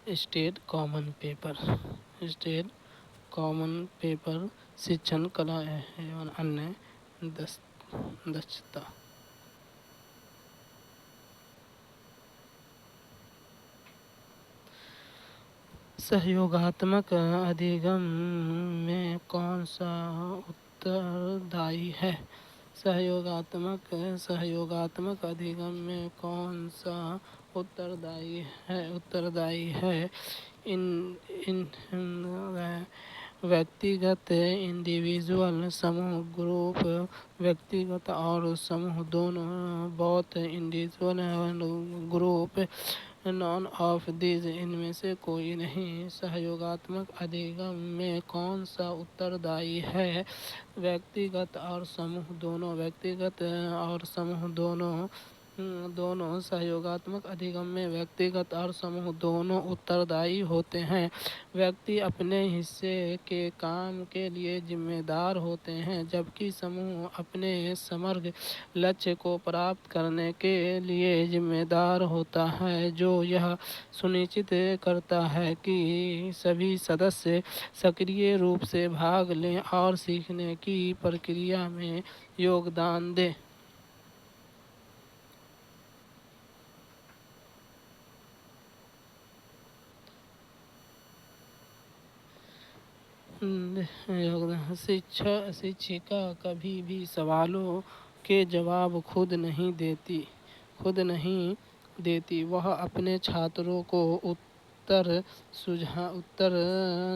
State common paper. State common paper शिक्षण, कला एवं अन्य दक्षता। सहयोगात्मक अधिगम में कौन सा उत्तरदायी है? सहयोगात्मक अधिगम में कौन सा उत्तरदायी है? इन व्यक्तिगत, इंडिविजुअल, समूह, ग्रुप। व्यक्तिगत और समूह दोनों, both individual and group, none of this, इनमें से कोई नहीं। सहयोगात्मक अधिगम में कौन सा उत्तरदायी है? व्यक्तिगत और समूह दोनों। व्यक्तिगत और समूह दोनों सहयोगात्मक अधिगम में व्यक्तिगत और समूह दोनों उत्तरदायी होते हैं। व्यक्ति अपने हिस्से के काम के लिए जिम्मेदार होते हैं, जबकि समूह अपने समग्र लक्ष्य को प्राप्त करने के लिए जिम्मेदार होता है, जो यह सुनिश्चित करता है कि सभी सदस्य सक्रिय रूप से भाग लें और सीखने की प्रक्रिया में योगदान दें। शिक्षिका कभी भी सवालों के जवाब खुद नहीं देती। वह अपने छात्रों को उत्तर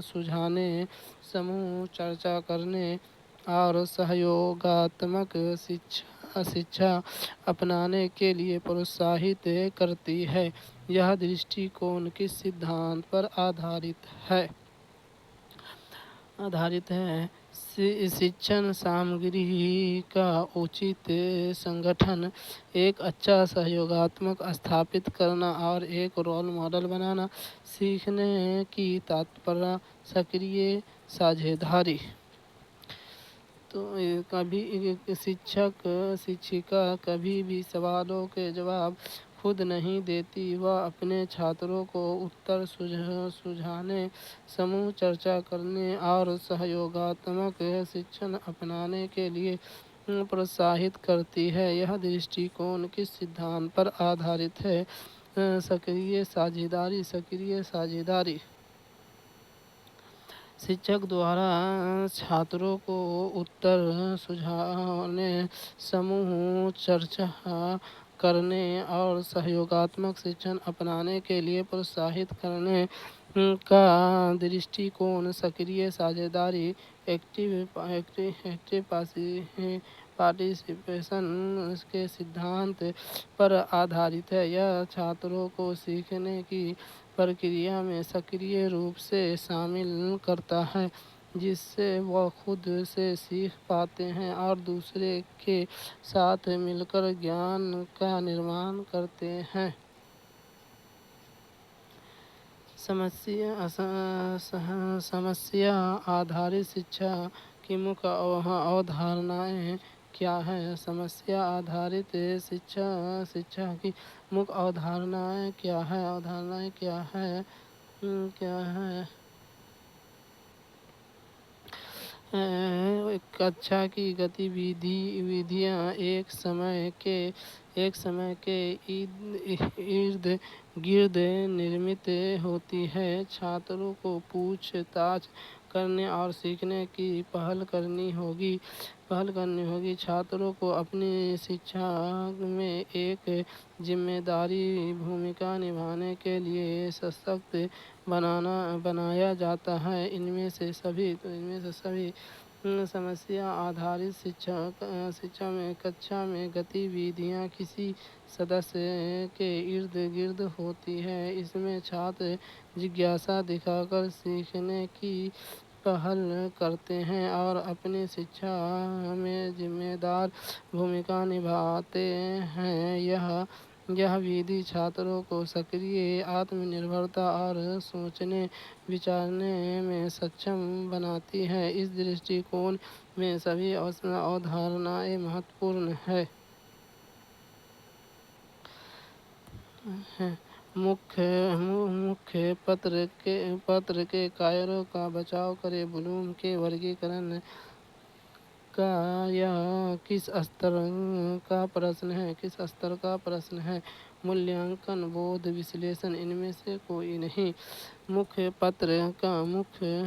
सुझाने, समूह चर्चा करने और सहयोगात्मक शिक्षा अपनाने के लिए प्रोत्साहित करती है। यह दृष्टिकोण किस सिद्धांत पर आधारित है? शिक्षण सामग्री का उचित संगठन, एक अच्छा सहयोगात्मक स्थापित करना और एक रोल मॉडल बनाना, सीखने की तत्परता, सक्रिय साझेदारी। तो कभी शिक्षिका कभी भी सवालों के जवाब खुद नहीं देती। वह अपने छात्रों को उत्तर सुझाने, समूह चर्चा करने और सहयोगात्मक शिक्षण अपनाने के लिए प्रोत्साहित करती है। यह दृष्टिकोण किस सिद्धांत पर आधारित है? सक्रिय साझेदारी। शिक्षक द्वारा छात्रों को उत्तर सुझाने, समूह चर्चा करने और सहयोगात्मक शिक्षण अपनाने के लिए प्रोत्साहित करने का दृष्टिकोण सक्रिय साझेदारी, एक्टिव पार्टिसिपेशन के सिद्धांत पर आधारित है। यह छात्रों को सीखने की प्रक्रिया में सक्रिय रूप से शामिल करता है, जिससे वह खुद से सीख पाते हैं और दूसरे के साथ मिलकर ज्ञान का निर्माण करते हैं। समस्या आधारित शिक्षा की मुख्य अवधारणाएं क्या हैं? समस्या आधारित शिक्षा की मुख्य अवधारणाएं क्या है? कक्षा की गतिविधियाँ एक समय के इर्द गिर्द निर्मित होती है। छात्रों को पूछताछ करने और सीखने की पहल करनी होगी। छात्रों को अपनी शिक्षा में एक जिम्मेदारी भूमिका निभाने के लिए सशक्त बनाया जाता है। इनमें से सभी समस्या आधारित शिक्षा में कक्षा में गतिविधियाँ किसी सदस्य के इर्द गिर्द होती है। इसमें छात्र जिज्ञासा दिखाकर सीखने की पहल करते हैं और अपनी शिक्षा में जिम्मेदार भूमिका निभाते हैं। यह विधि छात्रों को सक्रिय, आत्मनिर्भरता और सोचने विचारने में सक्षम बनाती है। इस दृष्टिकोण में सभी अवधारणाएं महत्वपूर्ण हैं। मुख्य पत्र के कार्यों का बचाव करें। ब्लूम के वर्गीकरण का यह किस स्तर का प्रश्न है? मूल्यांकन, बोध, विश्लेषण, इनमें से कोई नहीं। मुख्य पत्र का मुख्य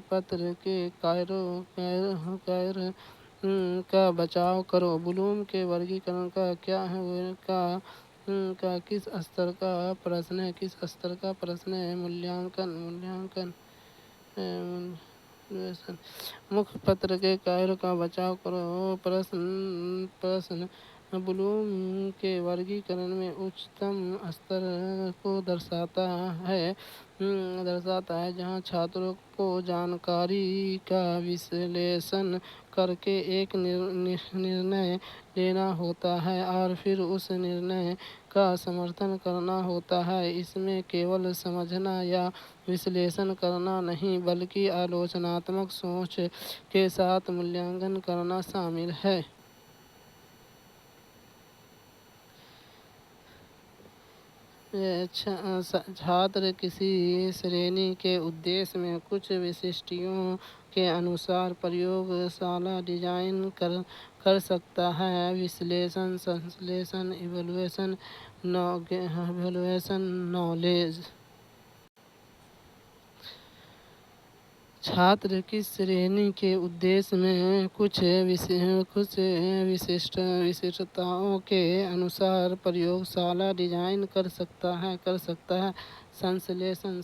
पत्र के कार्य का बचाव करो। ब्लूम के वर्गीकरण का क्या है का किस स्तर का प्रश्न है? मूल्यांकन मुख्य पत्र के कार्यों का बचाव करो। प्रश्न ब्लूम के वर्गीकरण में उच्चतम स्तर को दर्शाता है जहाँ छात्रों को जानकारी का विश्लेषण करके एक निर्णय लेना होता है और फिर उस निर्णय का समर्थन करना होता है। इसमें केवल समझना या विश्लेषण करना नहीं, बल्कि आलोचनात्मक सोच के साथ मूल्यांकन करना शामिल है। छात्र किसी श्रेणी के उद्देश्य में कुछ विशिष्टताओं के अनुसार प्रयोगशाला डिजाइन कर सकता है। विश्लेषण, संश्लेषण, इवैल्यूएशन, नॉलेज। छात्र किस श्रेणी के उद्देश्य में कुछ विशिष्टताओं के अनुसार प्रयोगशाला डिजाइन कर सकता है। संश्लेषण,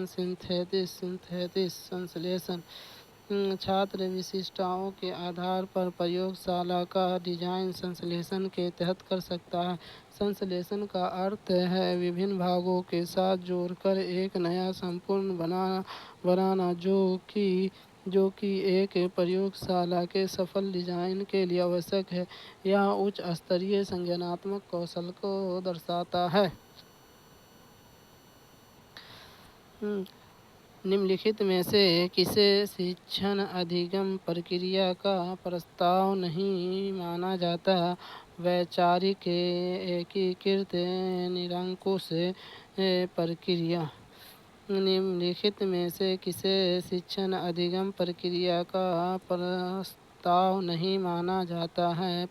सिंथेसिस, संश्लेषण। छात्र विशिष्टताओं के आधार पर प्रयोगशाला का डिजाइन संश्लेषण के तहत कर सकता है। संश्लेषण का अर्थ है विभिन्न भागों के साथ जोड़कर एक नया संपूर्ण बनाना जो कि एक प्रयोगशाला के सफल डिजाइन के लिए आवश्यक है। यह उच्च स्तरीय संज्ञानात्मक कौशल को दर्शाता है। निम्नलिखित में से किसे शिक्षण अधिगम प्रक्रिया का प्रस्ताव नहीं माना जाता? वैचारिक एकीकृत निरंकुश प्रक्रिया। निम्नलिखित में से किसे शिक्षण अधिगम प्रक्रिया का प्रस्ताव नहीं माना जाता है?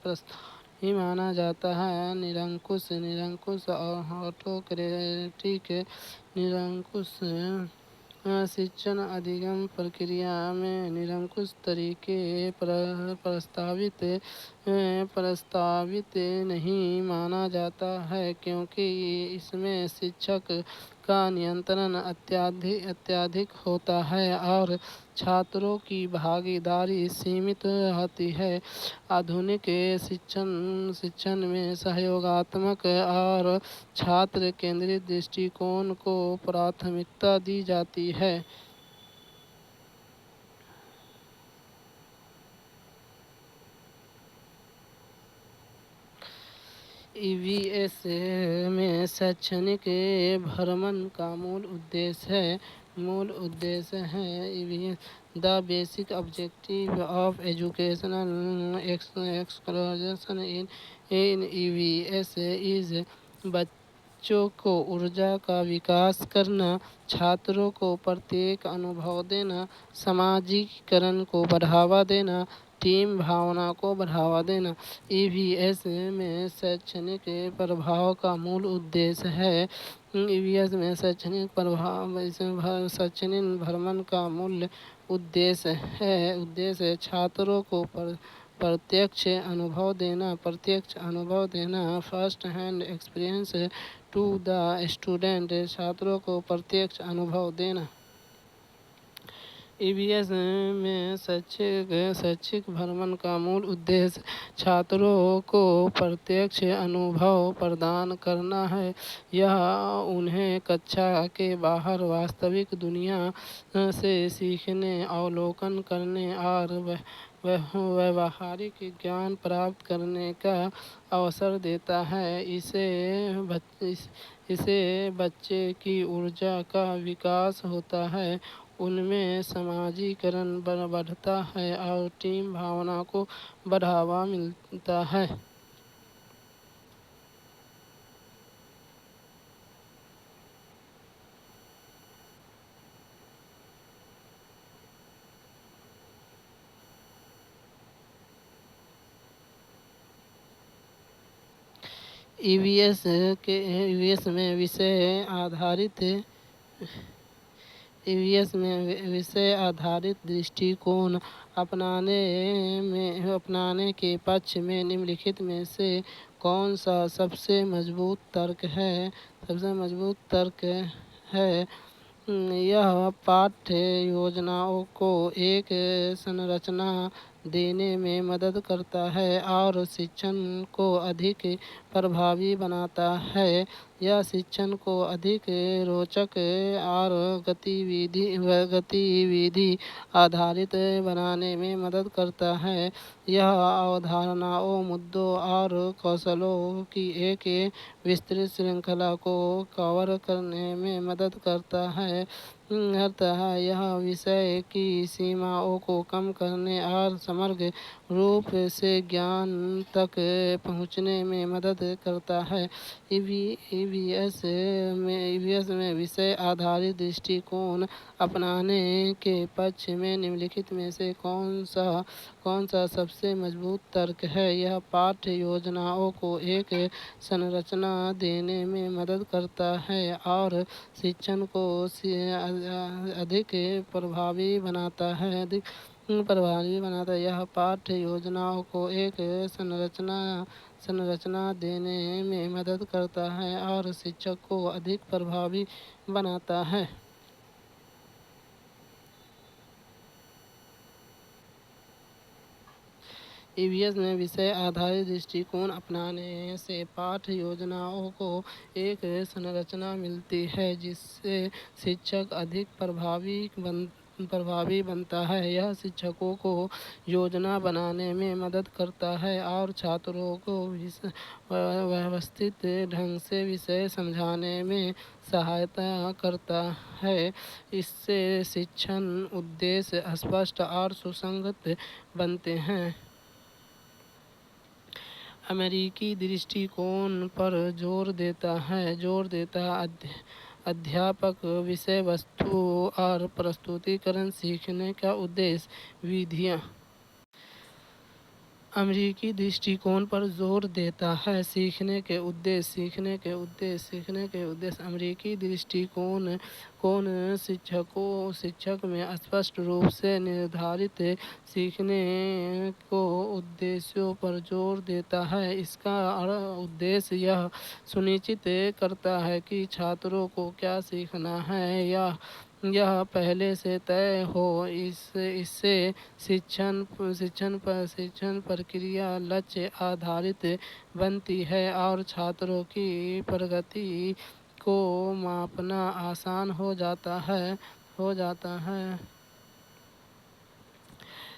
निरंकुश और ऑटोक्रेटिक निरंकुश। शिक्षण अधिगम प्रक्रिया में निरंकुश तरीके प्रस्तावित नहीं माना जाता है, क्योंकि इसमें शिक्षक का नियंत्रण अत्यधिक होता है और छात्रों की भागीदारी सीमित होती है। आधुनिक शिक्षण में सहयोगात्मक और छात्र केंद्रित दृष्टिकोण को प्राथमिकता दी जाती है। ईवीएस में शैक्षणिक भ्रमण का मूल उद्देश्य है। EVS the basic objective of educational excursion in EVS is बच्चों को ऊर्जा का विकास करना, छात्रों को प्रत्येक अनुभव देना, सामाजिकीकरण को बढ़ावा देना, टीम भावना को बढ़ावा देना। ईवीएस में शैक्षणिक प्रभाव का मूल उद्देश्य है। ईवीएस में शैक्षणिक भ्रमण का मूल उद्देश्य छात्रों को प्रत्यक्ष अनुभव देना, first hand experience to the student, छात्रों को प्रत्यक्ष अनुभव देना। ईवीएस में शैक्षिक भ्रमण का मूल उद्देश्य छात्रों को प्रत्यक्ष अनुभव प्रदान करना है। यह उन्हें कक्षा के बाहर वास्तविक दुनिया से सीखने, अवलोकन करने और व्यावहारिक ज्ञान प्राप्त करने का अवसर देता है। इससे बच्चे की ऊर्जा का विकास होता है, उनमें समाजीकरण बढ़ता है और टीम भावना को बढ़ावा मिलता है। ईवीएस के ईवीएस में विषय आधारित ईवीएस में विषय आधारित दृष्टिकोण अपनाने के पक्ष में निम्नलिखित में से कौन सा सबसे मजबूत तर्क है? है यह पाठ्य योजनाओं को एक संरचना देने में मदद करता है और शिक्षण को अधिक प्रभावी बनाता है। यह शिक्षण को अधिक रोचक और गतिविधि आधारित बनाने में मदद करता है। यह अवधारणाओं, मुद्दों और कौशलों की एक विस्तृत श्रृंखला को कवर करने में मदद करता है। यह विषय की सीमाओं को कम करने और समग्र रूप से ज्ञान तक पहुँचने में मदद करता है। ईवीएस में विषय आधारित दृष्टिकोण अपनाने के पक्ष में निम्नलिखित में से कौन सा सबसे मजबूत तर्क है? यह पाठ्य योजनाओं को एक संरचना देने में मदद करता है और शिक्षण को अधिक प्रभावी बनाता है। यह पाठ्य योजनाओं को एक संरचना देने में मदद करता है और शिक्षक को अधिक प्रभावी बनाता है। ईवीएस में विषय आधारित दृष्टिकोण अपनाने से पाठ्य योजनाओं को एक संरचना मिलती है जिससे शिक्षक अधिक प्रभावी बनता है। यह शिक्षकों को योजना बनाने में मदद करता है और छात्रों को व्यवस्थित ढंग से विषय समझाने में सहायता करता है। इससे शिक्षण उद्देश्य स्पष्ट और सुसंगत बनते हैं। अमेरिकी दृष्टिकोण पर जोर देता है। अध्यापक विषय वस्तु और प्रस्तुतिकरण सीखने का उद्देश्य विधियाँ। अमेरिकी दृष्टिकोण पर जोर देता है। सीखने के उद्देश्य अमेरिकी दृष्टिकोण शिक्षक में स्पष्ट रूप से निर्धारित सीखने को उद्देश्यों पर जोर देता है। इसका उद्देश्य यह सुनिश्चित करता है कि छात्रों को क्या सीखना है यह पहले से तय हो। इससे शिक्षण प्रक्रिया लक्ष्य आधारित बनती है और छात्रों की प्रगति को मापना आसान हो जाता है।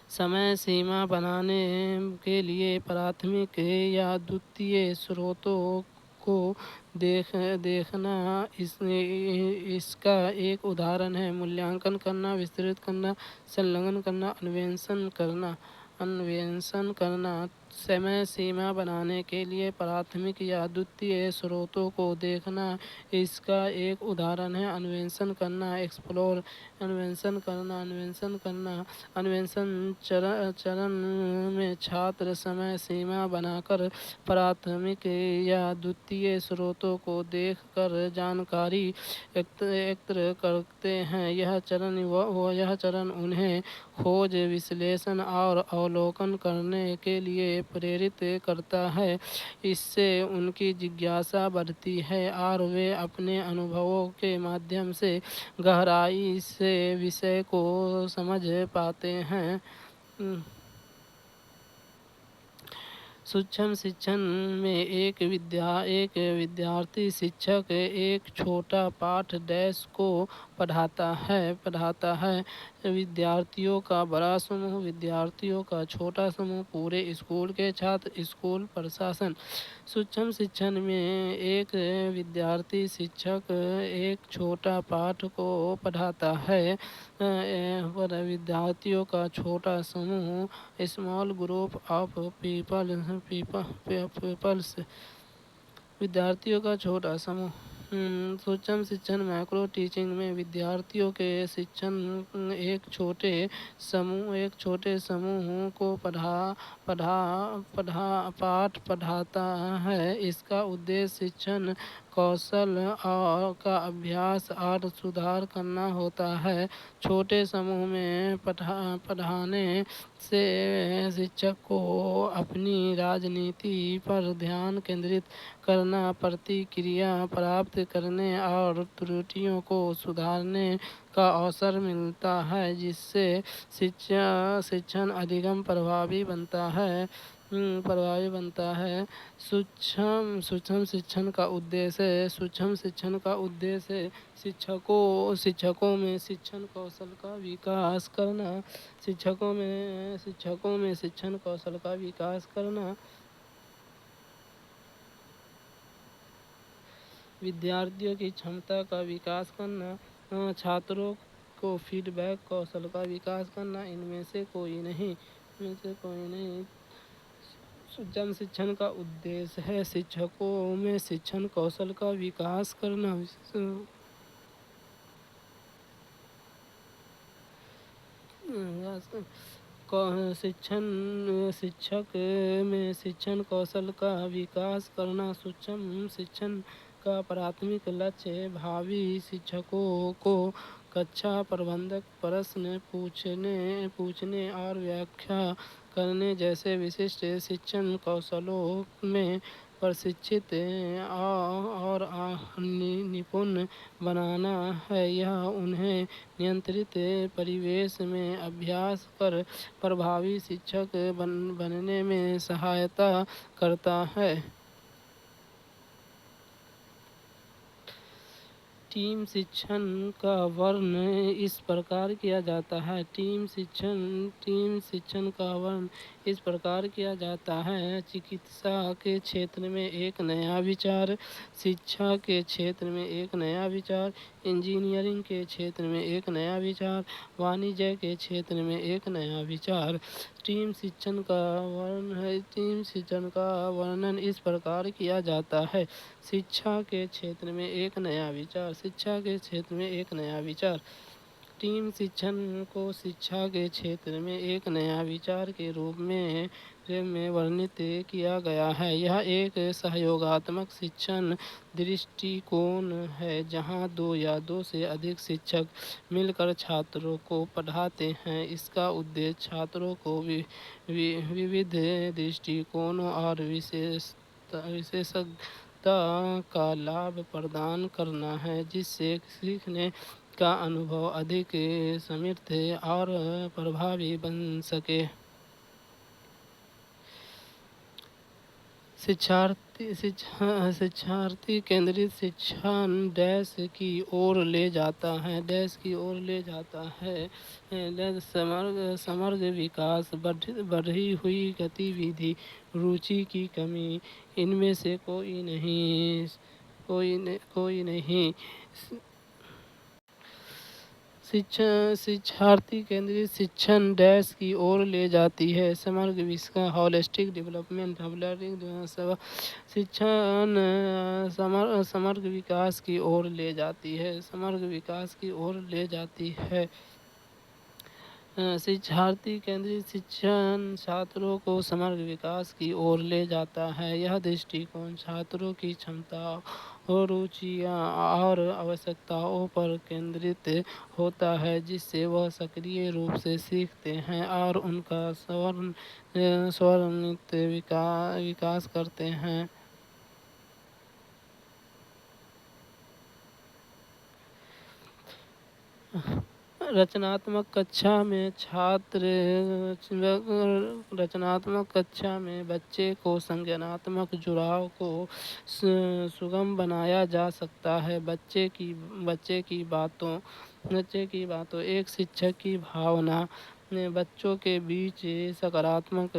समय सीमा बनाने के लिए प्राथमिक या द्वितीय स्रोतों को देखना इसका एक उदाहरण है। मूल्यांकन करना, विस्तृत करना, संलग्न करना, अन्वेषण करना। समय सीमा बनाने के लिए प्राथमिक या द्वितीय स्रोतों को देखना इसका एक उदाहरण है। अन्वेषण करना, अन्वेषण चरण में छात्र समय सीमा बनाकर प्राथमिक या द्वितीय स्रोतों को देखकर जानकारी एकत्र करते हैं। यह चरण उन्हें खोज, विश्लेषण और अवलोकन करने के लिए प्रेरित करता है। इससे उनकी जिज्ञासा बढ़ती है और वे अपने अनुभवों के माध्यम से गहराई से विषय को समझ पाते हैं। सूक्ष्म शिक्षण में एक विद्यार्थी शिक्षक एक छोटा पाठ डैश को पढ़ाता है। विद्यार्थियों का बड़ा समूह, विद्यार्थियों का छोटा समूह, पूरे स्कूल के छात्र, स्कूल प्रशासन। सूक्ष्म शिक्षण में एक विद्यार्थी शिक्षक एक छोटा पाठ को पढ़ाता है। पर विद्यार्थियों का छोटा समूह, स्मॉल ग्रुप ऑफ पीपल्स, विद्यार्थियों का छोटा समूह। सूक्ष्म शिक्षण माइक्रो टीचिंग में विद्यार्थियों के शिक्षण एक छोटे समूह को पाठ पढ़ाता है। इसका उद्देश्य शिक्षण कौशल का अभ्यास और सुधार करना होता है। छोटे समूह में पढ़ाने से शिक्षक को अपनी राजनीति पर ध्यान केंद्रित करना, प्रतिक्रिया प्राप्त करने और त्रुटियों को सुधारने का अवसर मिलता है, जिससे शिक्षण अधिक प्रभावी बनता है। सूक्ष्म शिक्षण का उद्देश्य शिक्षकों में शिक्षण कौशल का विकास करना। शिक्षकों में शिक्षण कौशल का विकास करना, विद्यार्थियों की क्षमता का विकास करना, छात्रों को फीडबैक कौशल का विकास करना, इनमें से कोई नहीं। सूक्ष्म शिक्षण का उद्देश्य है शिक्षकों में शिक्षण कौशल का विकास करना। शिक्षक में शिक्षण कौशल का विकास करना। सूक्ष्म शिक्षण का प्राथमिक लक्ष्य भावी शिक्षकों को कक्षा प्रबंधक, प्रश्न पूछने और व्याख्या करने जैसे विशिष्ट शिक्षण कौशलों में प्रशिक्षित और निपुण बनाना है। यह उन्हें नियंत्रित परिवेश में अभ्यास कर प्रभावी शिक्षक बनने में सहायता करता है। टीम शिक्षण का वर्णन इस प्रकार किया जाता है। टीम शिक्षण का वर्णन इस प्रकार किया जाता है। चिकित्सा के क्षेत्र में एक नया विचार, शिक्षा के क्षेत्र में एक नया विचार, इंजीनियरिंग के क्षेत्र में एक नया विचार, वाणिज्य के क्षेत्र में एक नया विचार। टीम शिक्षण का वर्णन इस प्रकार किया जाता है। शिक्षा के क्षेत्र में एक नया विचार, शिक्षा के क्षेत्र में एक नया विचार। टीम शिक्षण को शिक्षा के क्षेत्र में एक नया विचार के रूप में वर्णित किया गया है। यह एक सहयोगात्मक शिक्षण दृष्टिकोण है, जहां दो या दो से अधिक शिक्षक मिलकर छात्रों को पढ़ाते हैं। इसका उद्देश्य छात्रों को विविध दृष्टिकोणों और विशेषज्ञता का लाभ प्रदान करना है, जिससे सीखने का अनुभव अधिक समृद्ध और प्रभावी बन सके। शिक्षार्थी केंद्रित शिक्षण डैश की ओर ले जाता है। समग्र विकास, बढ़ी हुई गतिविधि, रुचि की कमी, इनमें से कोई नहीं। शिक्षार्थी केंद्रित शिक्षण डैश की ओर ले जाती है। समग्र विकास, होलिस्टिक डेवलपमेंट, शिक्षण समग्र विकास की ओर ले जाती है। शिक्षार्थी केंद्रित शिक्षण छात्रों को समग्र विकास की ओर ले जाता है। यह दृष्टिकोण छात्रों की क्षमता और रुचियाँ और आवश्यकताओं पर केंद्रित होता है, जिससे वह सक्रिय रूप से सीखते हैं और उनका त्वरित विकास करते हैं। रचनात्मक कक्षा में बच्चे को संज्ञानात्मक जुड़ाव को सुगम बनाया जा सकता है। बच्चे की बातों एक शिक्षक की भावना बच्चों के बीच सकारात्मक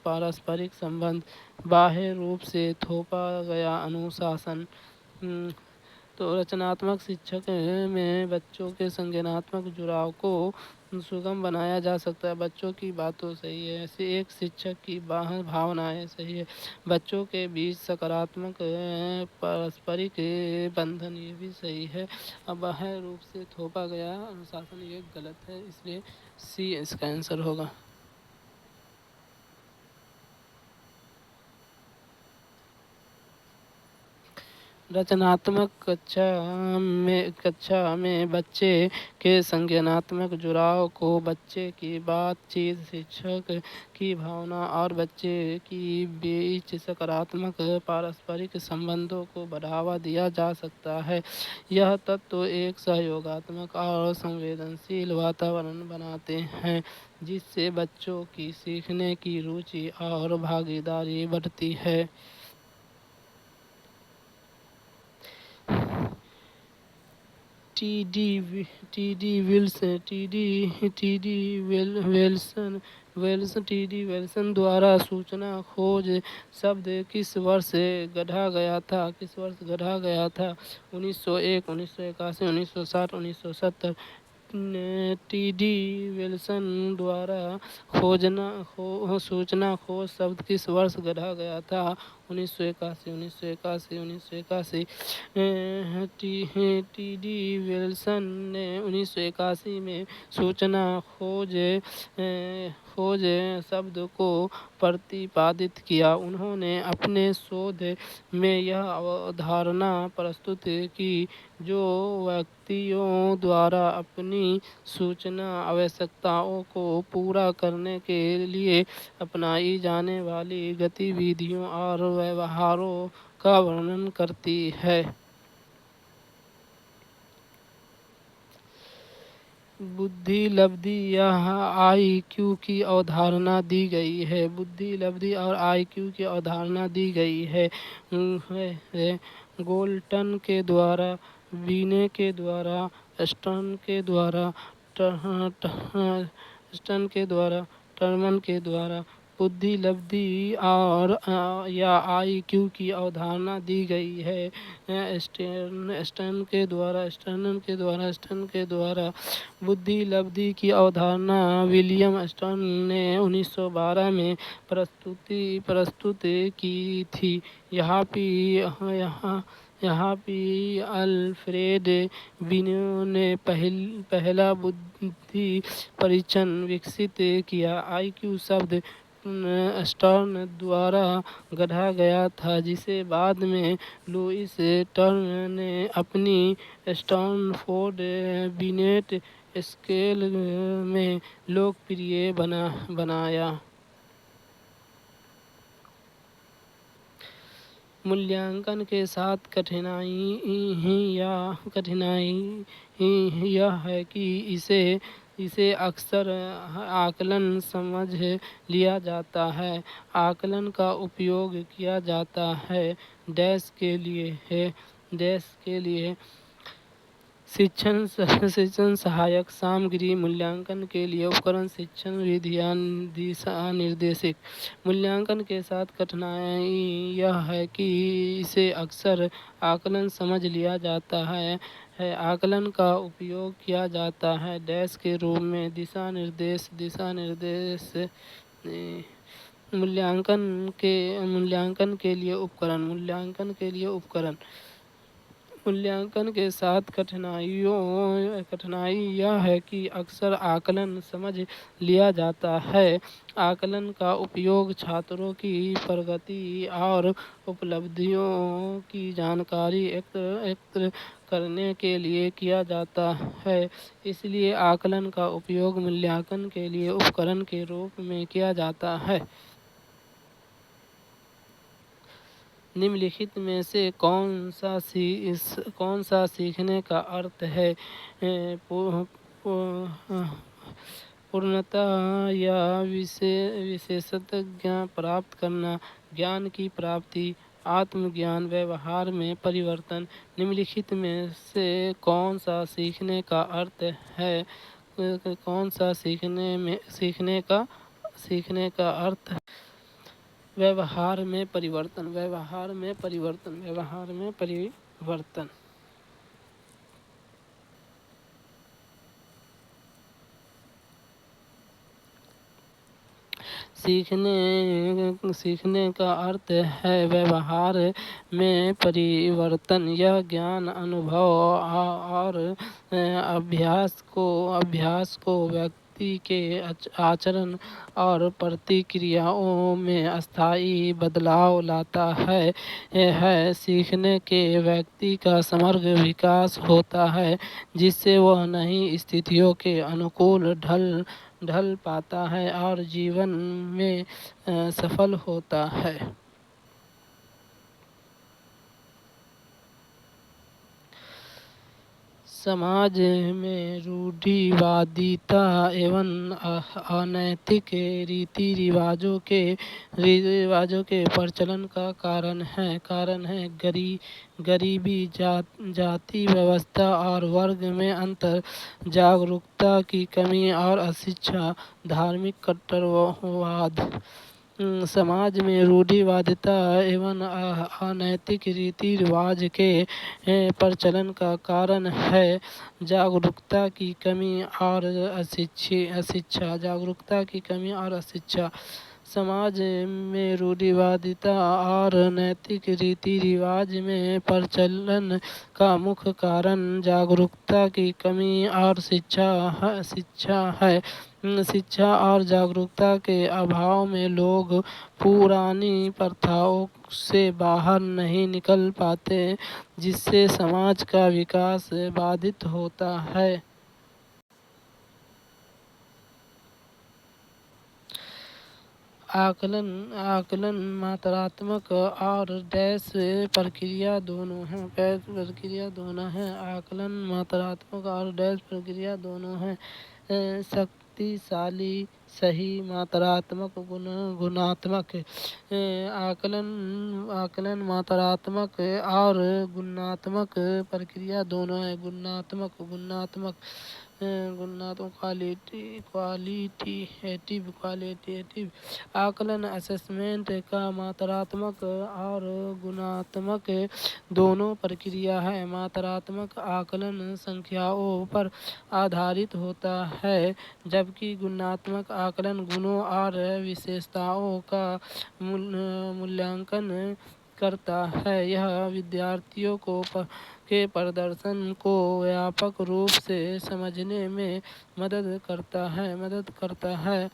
पारस्परिक संबंध, बाह्य रूप से थोपा गया अनुशासन। तो रचनात्मक शिक्षक में बच्चों के संज्ञानात्मक जुड़ाव को सुगम बनाया जा सकता है। बच्चों की बातों सही है, ऐसे एक शिक्षक की भावनाएं सही है, बच्चों के बीच सकारात्मक पारस्परिक बंधन ये भी सही है। अब बाह्य रूप से थोपा गया अनुशासन ये गलत है, इसलिए सी इसका आंसर होगा। रचनात्मक कक्षा में बच्चे के संज्ञानात्मक जुड़ाव को बच्चे की बातचीत, शिक्षक की भावना और बच्चे की बीच सकारात्मक पारस्परिक संबंधों को बढ़ावा दिया जा सकता है। यह तत्व एक सहयोगात्मक और संवेदनशील वातावरण बनाते हैं, जिससे बच्चों की सीखने की रुचि और भागीदारी बढ़ती है। टी डी द्वारा सूचना खोज शब्द किस वर्ष गढ़ा गया था? 1901, 1981, 1960, 1970। टी.डी. विल्सन द्वारा सूचना खोज शब्द किस वर्ष गढ़ा गया था? 1981, 1981, 1981। टी.डी. विल्सन ने 1981 में सूचना खोज शब्द को प्रतिपादित किया। उन्होंने अपने शोध में यह अवधारणा प्रस्तुत की जो व्यक्तियों द्वारा अपनी सूचना आवश्यकताओं को पूरा करने के लिए अपनाई जाने वाली गतिविधियों और व्यवहारों का वर्णन करती है। बुद्धि, लब्धि या आई.क्यू की अवधारणा दी गई है। बुद्धि, लब्धि और आई.क्यू की अवधारणा दी गई है गोल्टन के द्वारा, बीने के द्वारा, स्टर्न टर्मन के द्वारा। बुद्धि, लब्धि और या आई.क्यू की अवधारणा दी गई है स्टर्न के द्वारा। बुद्धि, लब्धि की अवधारणा विलियम स्टर्न ने 1912 में प्रस्तुत की थी। यहाँ भी अल्फ्रेड बिने ने पहला बुद्धि परीक्षण विकसित किया। आई.क्यू शब्द स्टर्न द्वारा गढ़ा गया था, जिसे बाद में लुईस टर्न ने अपनी स्टैनफोर्ड बिनेट स्केल में लोकप्रिय बनाया। मूल्यांकन के साथ कठिनाई यह है कि इसे अक्सर आकलन समझ लिया जाता है। आकलन का उपयोग किया जाता है डैश के लिए शिक्षण सहायक सामग्री, मूल्यांकन के लिए उपकरण, शिक्षण विधियाँ, दिशा निर्देशिक। मूल्यांकन के साथ कठिनाई यह है कि इसे अक्सर आकलन समझ लिया जाता है। आकलन का उपयोग किया जाता है डैश के रूप में दिशा निर्देश। मूल्यांकन के लिए उपकरण। मूल्यांकन के साथ कठिनाई यह है कि अक्सर आकलन समझ लिया जाता है। आकलन का उपयोग छात्रों की प्रगति और उपलब्धियों की जानकारी एकत्र करने के लिए किया जाता है। इसलिए आकलन का उपयोग मूल्यांकन के लिए उपकरण के रूप में किया जाता है। निम्नलिखित में से कौन सा सीखने का अर्थ है? पूर्णतः या विशेषतः ज्ञान प्राप्त करना, ज्ञान की प्राप्ति, आत्मज्ञान, व्यवहार में परिवर्तन। निम्नलिखित में से कौन सा सीखने का अर्थ है? कौन सा सीखने का अर्थ है? व्यवहार में परिवर्तन, व्यवहार में परिवर्तन, व्यवहार में परिवर्तन। सीखने का अर्थ है व्यवहार में परिवर्तन। यह ज्ञान, अनुभव और अभ्यास को व्यक्ति के आचरण और प्रतिक्रियाओं में स्थायी बदलाव लाता है। सीखने के व्यक्ति का समग्र विकास होता है, जिससे वह नई स्थितियों के अनुकूल ढल पाता है और जीवन में सफल होता है। समाज में रूढ़िवादिता एवं अनैतिक रीति रिवाजों के प्रचलन का कारण है गरीबी, जाति व्यवस्था और वर्ग में अंतर, जागरूकता की कमी और अशिक्षा, धार्मिक कट्टरवाद। समाज में रूढ़िवादिता एवं अनैतिक रीति रिवाज के प्रचलन का कारण है जागरूकता की कमी और अशिक्षा। जागरूकता की कमी और अशिक्षा। समाज में रूढ़िवादिता और नैतिक रीति रिवाज में प्रचलन का मुख्य कारण जागरूकता की कमी और शिक्षा है। शिक्षा और जागरूकता के अभाव में लोग पुरानी प्रथाओं से बाहर नहीं निकल पाते, जिससे समाज का विकास बाधित होता है। आकलन मात्रात्मक और डैश प्रक्रिया दोनों हैं। आकलन मात्रात्मक और डैश प्रक्रिया दोनों हैं। शक्तिशाली, सही, मात्रात्मक, गुणात्मक। आकलन मात्रात्मक और गुणात्मक प्रक्रिया दोनों है। गुणात्मक क्वालिटेटिव आकलन असेसमेंट का मात्रात्मक और गुणात्मक दोनों प्रक्रिया है। मात्रात्मक आकलन संख्याओं पर आधारित होता है, जबकि गुणात्मक आकलन गुणों और विशेषताओं का मूल्यांकन करता है। यह विद्यार्थियों के प्रदर्शन को व्यापक रूप से समझने में मदद करता है।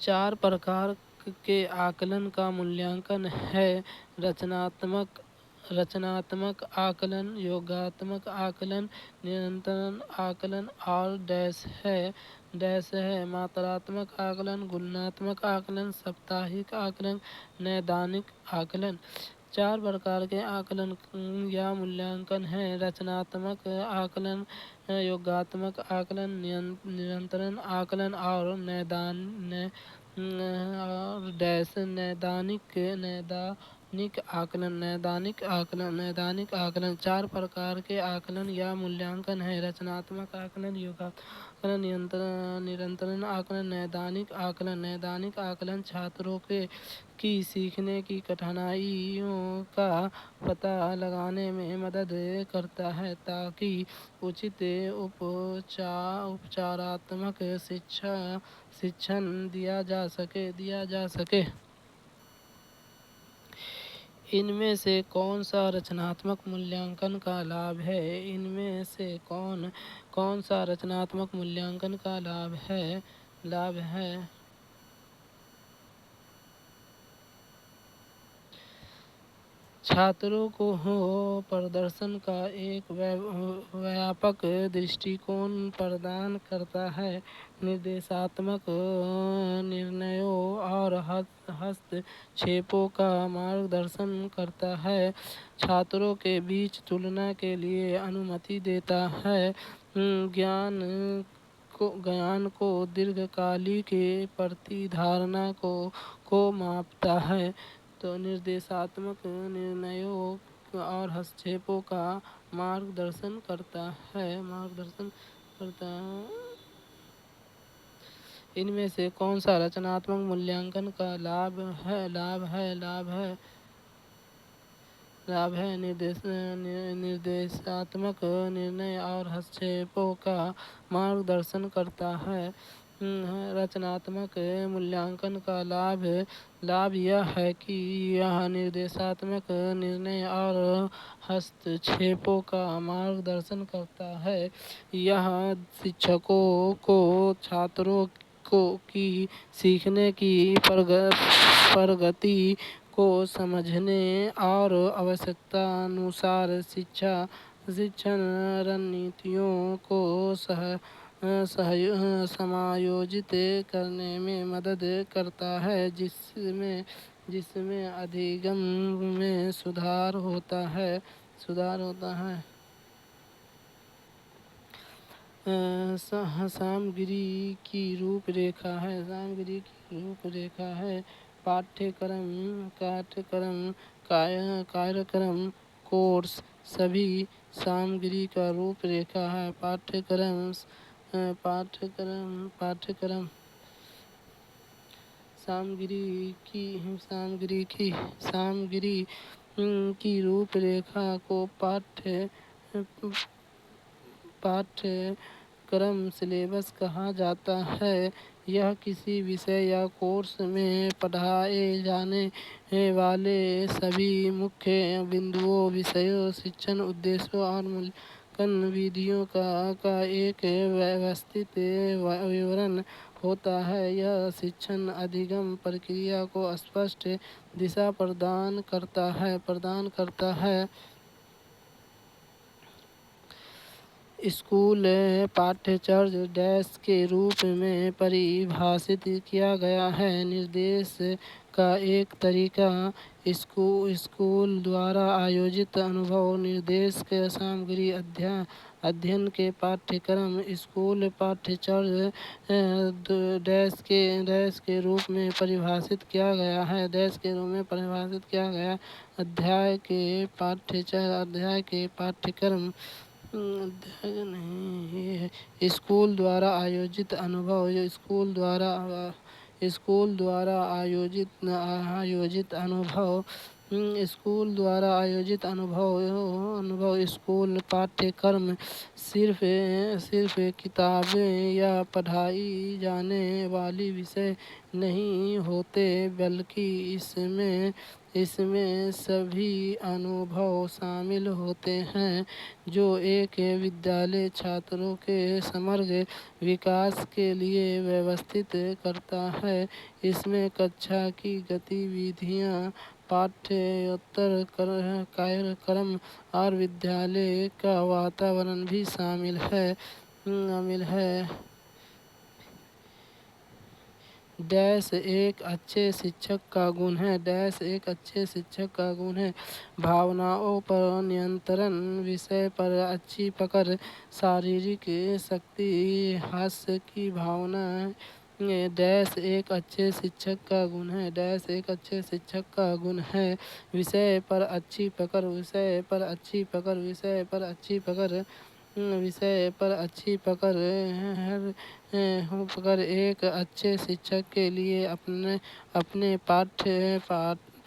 4 प्रकार के आकलन का मूल्यांकन है। रचनात्मक आकलन, योगात्मक आकलन, निरंतर आकलन और डैश है। मात्रात्मक आकलन, गुणात्मक आकलन, साप्ताहिक आकलन, नैदानिक आकलन। 4 प्रकार के आकलन या मूल्यांकन है। रचनात्मक आकलन, योगात्मक आकलन, निरंतर आकलन और नैदानिक आकलन। 4 प्रकार के आकलन या मूल्यांकन है। रचनात्मक आकलन, योगात्मक आकलन, निरंतर आकलन, नैदानिक आकलन छात्रों की सीखने की कठिनाइयों का पता लगाने में मदद करता है, ताकि उचित उपचारात्मक शिक्षण दिया जा सके। इनमें से कौन सा रचनात्मक मूल्यांकन का लाभ है? इनमें से कौन सा रचनात्मक मूल्यांकन का लाभ है? छात्रों को प्रदर्शन का एक व्यापक दृष्टिकोण प्रदान करता है, निर्देशात्मक निर्णयों और हस्तक्षेपों का मार्गदर्शन करता है, छात्रों के बीच तुलना के लिए अनुमति देता है, ज्ञान को दीर्घकालिक प्रतिधारणा को मापता है। तो निर्देशात्मक निर्णयों और हस्तक्षेपों का मार्गदर्शन करता है। इनमें से कौन सा रचनात्मक मूल्यांकन का लाभ है? निर्देशात्मक निर्णय और हस्तक्षेपों का मार्गदर्शन करता है। रचनात्मक मूल्यांकन का लाभ यह है कि यह निर्देशात्मक निर्णय और हस्तक्षेपों का मार्गदर्शन करता है। यह शिक्षकों को छात्रों की सीखने की प्रगति को समझने और आवश्यकतानुसार शिक्षण रणनीतियों को समायोजित करने में मदद करता है, जिसमें अधिगम में सुधार होता है। सामग्री की रूपरेखा है। कार्यक्रम कोर्स सभी सामग्री का रूपरेखा है। पाठ्यक्रम सामग्री की रूपरेखा को पाठ्यक्रम सिलेबस कहा जाता है। यह किसी विषय या कोर्स में पढ़ाए जाने वाले सभी मुख्य बिंदुओं, विषयों, शिक्षण उद्देश्यों और मूल्यांकन विधियों का एक व्यवस्थित विवरण होता है। यह शिक्षण अधिगम प्रक्रिया को स्पष्ट दिशा प्रदान करता है। स्कूल पाठ्यचर्या के रूप में परिभाषित किया गया है। निर्देश का एक तरीका स्कूल द्वारा आयोजित अनुभव निर्देश के सामग्री अध्ययन के पाठ्यक्रम स्कूल पाठ्यचर्या के रूप में परिभाषित किया गया है। अध्याय के पाठ्यक्रम स्कूल द्वारा आयोजित अनुभव स्कूल पाठ्यक्रम सिर्फ किताबें या पढ़ाई जाने वाली विषय नहीं होते, बल्कि इसमें सभी अनुभव शामिल होते हैं जो एक विद्यालय छात्रों के समग्र विकास के लिए व्यवस्थित करता है। इसमें कक्षा की गतिविधियाँ, पाठ्येतर कार्यक्रम और विद्यालय का वातावरण भी शामिल है। एक अच्छे शिक्षक का गुण है। भावनाओं पर नियंत्रण, विषय पर अच्छी पकड़, शारीरिक शक्ति, हास्य की भावना। एक अच्छे शिक्षक का गुण है। विषय पर अच्छी पकड़ एक अच्छे शिक्षक के लिए अपने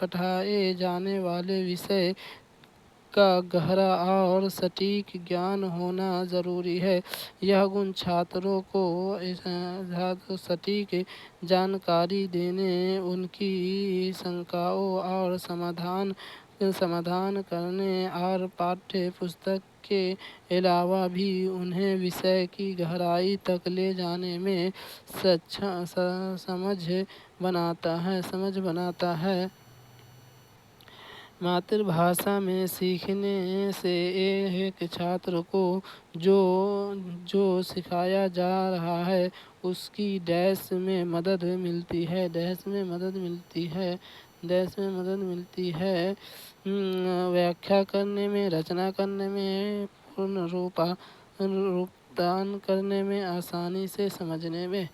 पढ़ाए जाने वाले विषय का गहरा और सटीक ज्ञान होना जरूरी है। यह गुण छात्रों को सटीक जानकारी देने, उनकी शंकाओं और समाधान करने और पाठ्य पुस्तक के अलावा भी उन्हें विषय की गहराई तक ले जाने में समझ बनाता है। मातृभाषा में सीखने से एक छात्र को जो जो सिखाया जा रहा है उसकी डैश में मदद मिलती है, डैश में मदद मिलती है, डैश में मदद मिलती है व्याख्या करने में, रचना करने में, पूर्ण रूपदान करने में, आसानी से समझने में।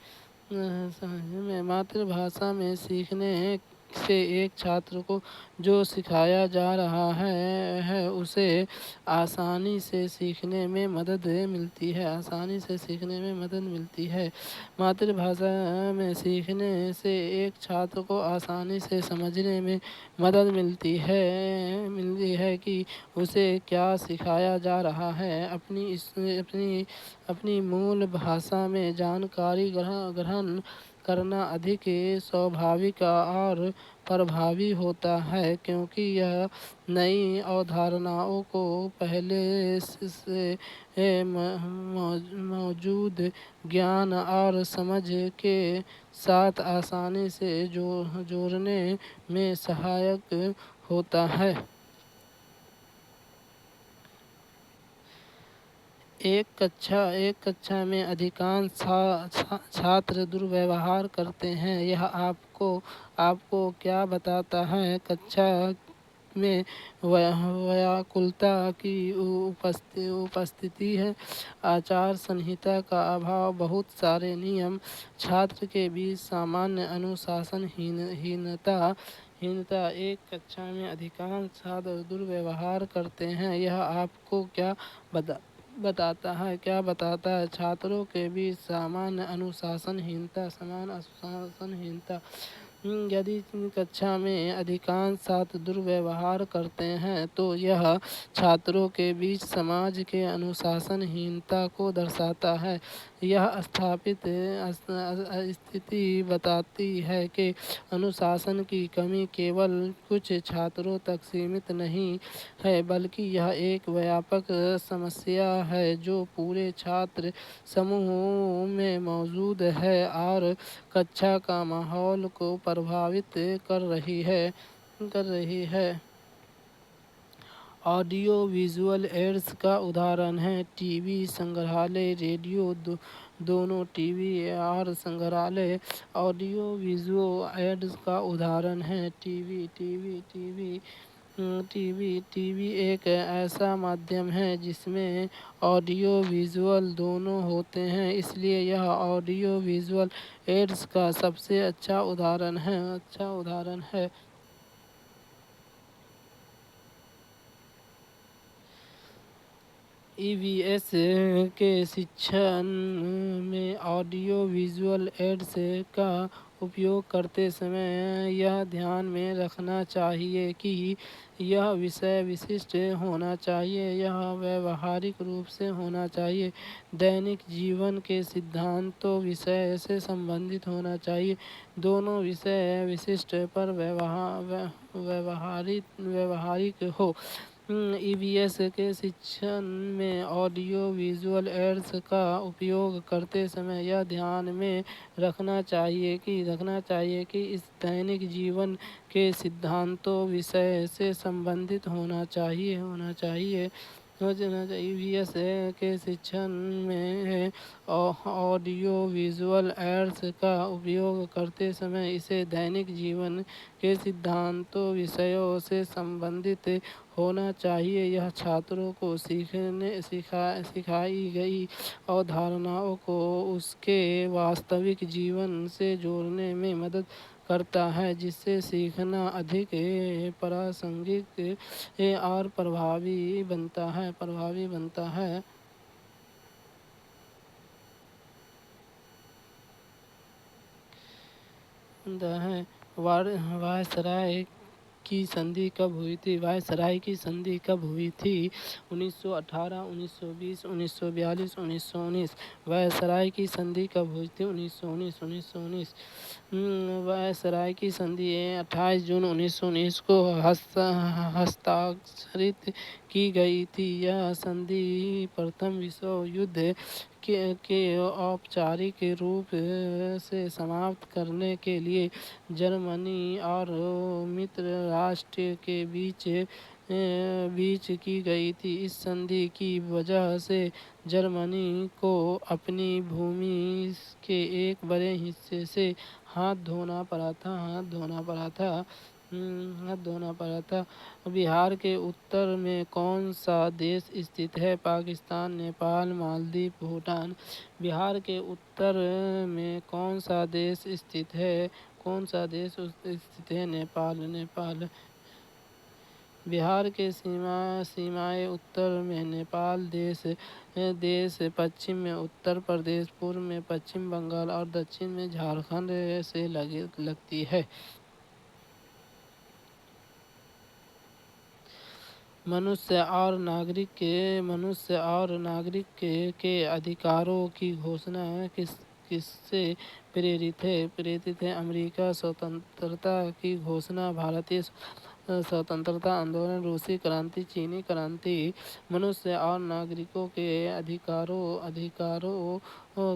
मातृभाषा में सीखने से एक छात्र को जो सिखाया जा रहा है उसे आसानी से सीखने में मदद मिलती है, आसानी से सीखने में मदद मिलती है। मातृभाषा में सीखने से एक छात्र को आसानी से समझने में मदद मिलती है कि उसे क्या सिखाया जा रहा है। अपनी मूल भाषा में जानकारी ग्रहण करना अधिक स्वाभाविक और प्रभावी होता है, क्योंकि यह नई अवधारणाओं को पहले से मौजूद ज्ञान और समझ के साथ आसानी से जोड़ने में सहायक होता है। एक कक्षा में अधिकांश छात्र दुर्व्यवहार करते हैं। यह आपको क्या बताता है? कक्षा में व्याकुलता की उपस्थिति है, आचार संहिता का अभाव, बहुत सारे नियम, छात्र के बीच सामान्य अनुशासनहीनता। एक कक्षा में अधिकांश छात्र दुर्व्यवहार करते हैं। यह आपको क्या बताता है? छात्रों के बीच सामान्य अनुशासनहीनता। यदि कक्षा में अधिकांश छात्र दुर्व्यवहार करते हैं तो यह छात्रों के बीच समाज के अनुशासनहीनता को दर्शाता है। यह स्थिति बताती है कि अनुशासन की कमी केवल कुछ छात्रों तक सीमित नहीं है, बल्कि यह एक व्यापक समस्या है जो पूरे छात्र समूह में मौजूद है और कक्षा का माहौल को प्रभावित कर रही है। ऑडियो विजुअल एड्स का उदाहरण है टीवी, संग्रहालय, रेडियो, दोनों। टीवी और संग्रहालय ऑडियो विजुअल एड्स का उदाहरण है। टीवी एक ऐसा माध्यम है जिसमें ऑडियो विजुअल दोनों होते हैं, इसलिए यह ऑडियो विजुअल एड्स का सबसे अच्छा उदाहरण है। ईवीएस के शिक्षण में ऑडियो विजुअल एड्स का उपयोग करते समय यह ध्यान में रखना चाहिए कि यह विषय विशिष्ट होना चाहिए, यह व्यावहारिक रूप से होना चाहिए, दैनिक जीवन के सिद्धांतों विषय से संबंधित होना चाहिए, दोनों विषय विशिष्ट पर व्यवहारिक हो। ईवीएस के शिक्षण में ऑडियो विजुअल एड्स का उपयोग करते समय यह ध्यान में रखना चाहिए कि इस दैनिक जीवन के सिद्धांतों विषय से संबंधित होना चाहिए। ईवीएस के शिक्षण में ऑडियो विजुअल एड्स का उपयोग करते समय इसे दैनिक जीवन के सिद्धांतों विषयों से संबंधित होना चाहिए। यह छात्रों को सिखाई गई अवधारणाओं को उसके वास्तविक जीवन से जोड़ने में मदद करता है, जिससे सीखना अधिक प्रासंगिक और प्रभावी बनता है। वायसराय की संधि कब हुई थी? वायसराय की संधि कब हुई थी? 1918, 1920, 1942, 1919। वायसराय की संधि कब हुई थी? 1919। वायसराय की संधि 28 जून 1919 को हस्ताक्षरित की गई थी। यह संधि प्रथम विश्व युद्ध के औपचारिक रूप से समाप्त करने के लिए जर्मनी और मित्र राष्ट्र के बीच की गई थी। इस संधि की वजह से जर्मनी को अपनी भूमि के एक बड़े हिस्से से हाथ धोना पड़ा था। बिहार के उत्तर में कौन सा देश स्थित है? पाकिस्तान, नेपाल, मालदीव, भूटान। बिहार के उत्तर में कौन सा देश स्थित है? नेपाल। बिहार के सीमाएं उत्तर में नेपाल देश, पश्चिम में उत्तर प्रदेश, पूर्व में पश्चिम बंगाल और दक्षिण में झारखंड से लगती है। मनुष्य और नागरिक के अधिकारों की घोषणा किससे प्रेरित है? अमेरिका। स्वतंत्रता की घोषणा, भारतीय स्वतंत्रता आंदोलन, रूसी क्रांति, चीनी क्रांति। मनुष्य और नागरिकों के अधिकारों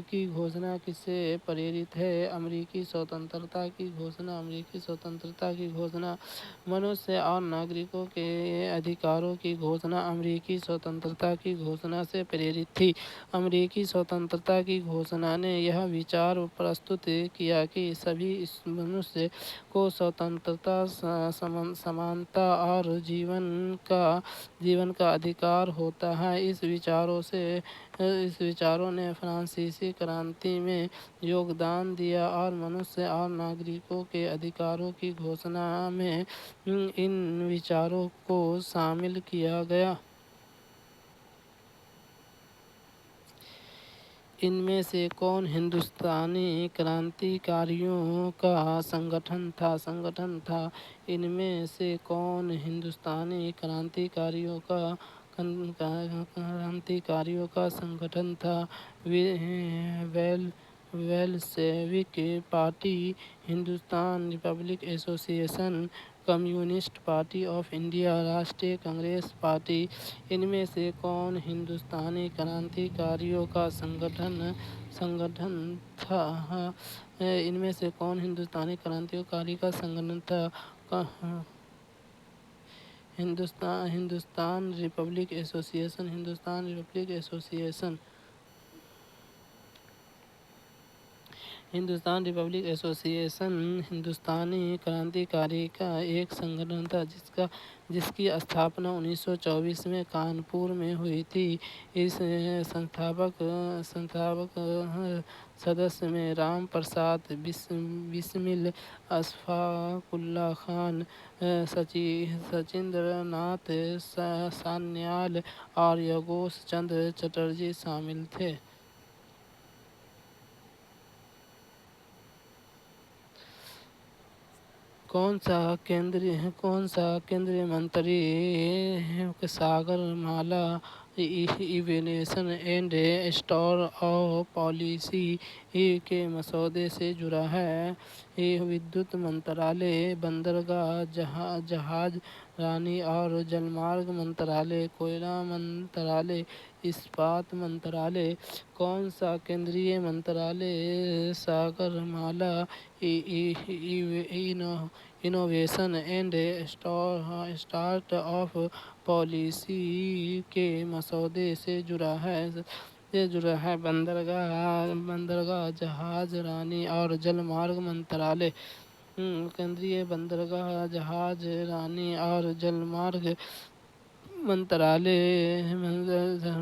की घोषणा किससे प्रेरित है? अमेरिकी स्वतंत्रता की घोषणा। मनुष्य और नागरिकों के अधिकारों की घोषणा अमेरिकी स्वतंत्रता की घोषणा से प्रेरित थी। अमेरिकी स्वतंत्रता की घोषणा ने यह विचार प्रस्तुत किया कि सभी मनुष्य को स्वतंत्रता, समानता और जीवन का अधिकार होता है। इस विचारों ने फ्रांसीसी क्रांति में योगदान दिया और मनुष्य और नागरिकों के अधिकारों की घोषणा में इन विचारों को शामिल किया गया। इनमें से कौन हिंदुस्तानी क्रांतिकारियों का संगठन था? इनमें से कौन हिंदुस्तानी क्रांतिकारियों का संगठन था? Bolshevik party, Hindustan Republic Association, Communist Party of India, राष्ट्रीय कांग्रेस पार्टी। इनमें से कौन हिंदुस्तानी क्रांतिकारियों का संगठन था? इनमें से कौन हिंदुस्तानी क्रांतिकारी का संगठन था? Hindustan Republic Association. Hindustan Republic Association हिंदुस्तानी क्रांतिकारी का एक संगठन था जिसकी स्थापना 1924 में कानपुर में हुई थी। इस संस्थापक सदस्य में राम प्रसाद बिस्मिल, अशफाकुल्लाह खान, सचिंद्र नाथ सान्याल और योगेश चंद्र चटर्जी शामिल थे। कौन सा केंद्रीय मंत्री Sagarmala evaluation and store policy के मसौदे से जुड़ा है? विद्युत मंत्रालय, बंदरगाह, जहाज रानी और जलमार्ग मंत्रालय, कोयला मंत्रालय, इस्पात मंत्रालय। कौन सा केंद्रीय मंत्रालय Sagarmala innovation and start up policy के मसौदे से जुड़ा है? बंदरगाह, जहाज रानी और जलमार्ग मंत्रालय। केंद्रीय बंदरगाह, जहाज रानी और जलमार्ग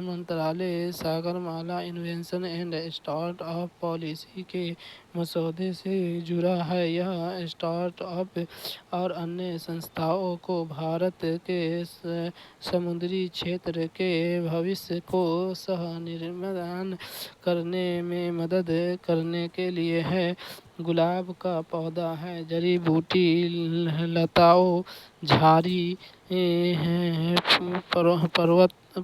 मंत्रालय Sagarmala innovation and startup policy के मसौदे से जुड़ा है। यह स्टार्टअप और अन्य संस्थाओं को भारत के समुद्री क्षेत्र के भविष्य को सह-निर्माण करने में मदद करने के लिए है। गुलाब का पौधा है, जड़ी बूटी, लताओं, झाड़ी,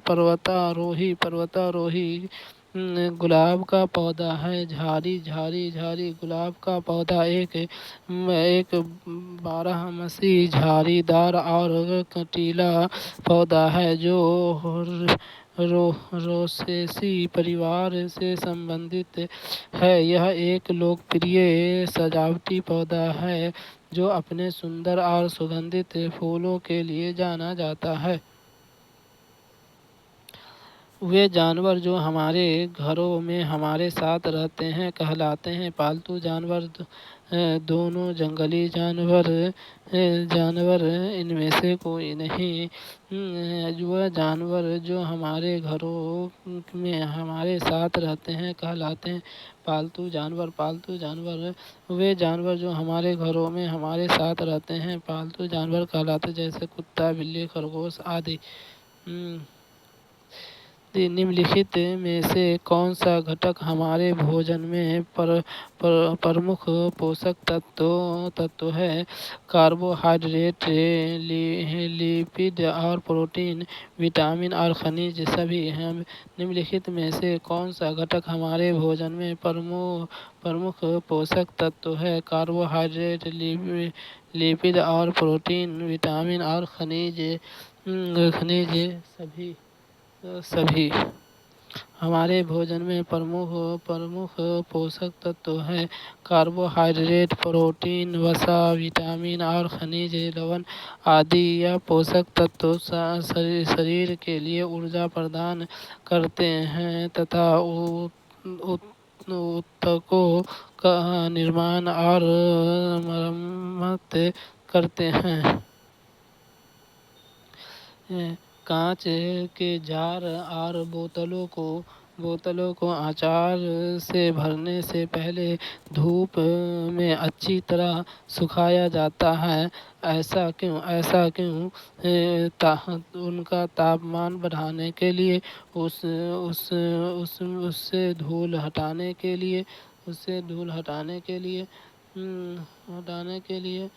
पर्वतारोही गुलाब का पौधा है। झाड़ी गुलाब का पौधा एक बारहमासी झाड़ीदार और कंटीला पौधा है जो रोसेसी परिवार से संबंधित है। यह एक लोकप्रिय सजावटी पौधा है जो अपने सुंदर और सुगंधित फूलों के लिए जाना जाता है। वे जानवर जो हमारे घरों में हमारे साथ रहते हैं कहलाते हैं पालतू जानवर। दोनों जंगली जानवर इनमें से कोई नहीं। वह जानवर जो हमारे घरों में हमारे साथ रहते हैं कहलाते हैं पालतू जानवर। पालतू जानवर वे जानवर जो हमारे घरों में हमारे साथ रहते हैं पालतू जानवर कहलाते, जैसे कुत्ता, बिल्ली, खरगोश आदि। निम्नलिखित में से कौन सा घटक हमारे भोजन में प्रमुख पोषक तत्व है? कार्बोहाइड्रेट, लिपिड और प्रोटीन, विटामिन और खनिज सभी हैं। निम्नलिखित में से कौन सा घटक हमारे भोजन में प्रमुख पोषक तत्व है? कार्बोहाइड्रेट, लिपिड और प्रोटीन, विटामिन और खनिज सभी हमारे भोजन में प्रमुख पोषक तत्व हैं। कार्बोहाइड्रेट, प्रोटीन, वसा, विटामिन और खनिज लवण आदि। यह पोषक तत्व शरीर के लिए ऊर्जा प्रदान करते हैं तथा ऊतकों का निर्माण और मरम्मत करते हैं। कांच के जार और बोतलों को अचार से भरने से पहले धूप में अच्छी तरह सुखाया जाता है। ऐसा क्यों? उनका तापमान बढ़ाने के लिए, उससे धूल हटाने के लिए,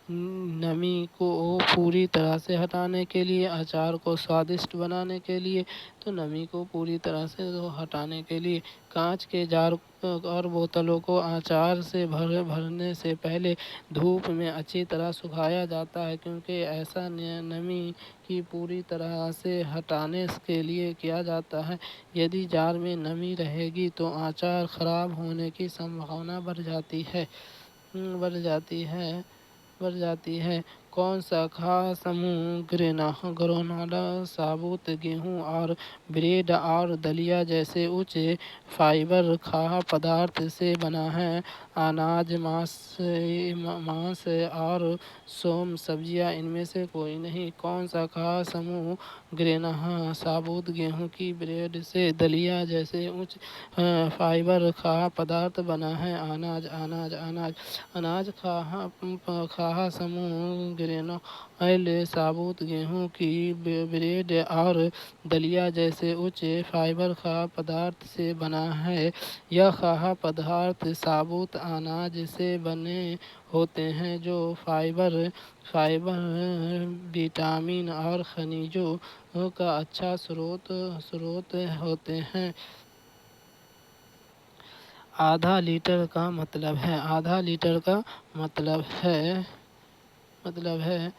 नमी को पूरी तरह से हटाने के लिए, अचार को स्वादिष्ट बनाने के लिए, तो नमी को पूरी तरह से हटाने के लिए कांच के जार और बोतलों को अचार से भरने से पहले धूप में अच्छी तरह सुखाया जाता है, क्योंकि ऐसा नमी की पूरी तरह से हटाने के लिए किया जाता है। यदि जार में नमी रहेगी तो अचार खराब होने की संभावना बढ़ जाती है। कौन सा खाद्य समूह ग्रेनोला, साबुत गेहूं और ब्रेड और दलिया जैसे उच्च फाइबर खाद्य पदार्थ से बना है? अनाज, मांस और सोम सब्जियां इनमें से कोई नहीं। कौन सा खाद्य समूह ग्रेनोला, साबुत गेहूं की ब्रेड से दलिया जैसे उच्च फाइबर खाद्य पदार्थ बना है? अनाज खाद्य समूह ग्रेनोला, साबुत गेहूं की ब्रेड और दलिया जैसे उच्च फाइबर खाद्य पदार्थ से बना है। यह खाद्य पदार्थ साबुत अनाज से बने होते हैं जो फाइबर, विटामिन और खनिजों का अच्छा स्रोत होते हैं। आधा लीटर का मतलब है? आधा लीटर का मतलब है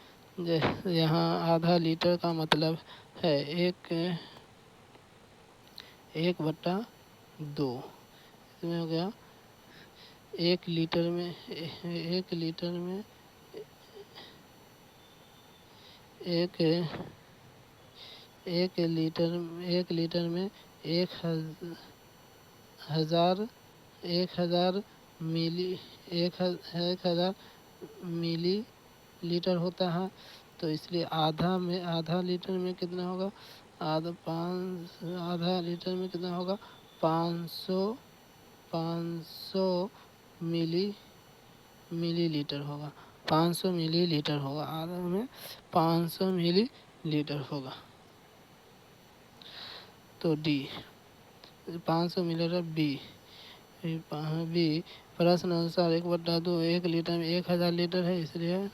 यहाँ आधा लीटर का मतलब है 1/2। इसमें हो गया 1 लीटर में 1 लीटर में 1 लीटर में 1000 मिली लीटर होता है। तो इसलिए आधा लीटर में कितना होगा? आधा लीटर में कितना होगा? 500 मिलीलीटर होगा। 500 मिलीलीटर होगा। आधा में 500 मिलीलीटर होगा। तो डी 500 मिलीलीटर। बी प्रश्न अनुसार 1/2 1 लीटर में 1000 लीटर है, इसलिए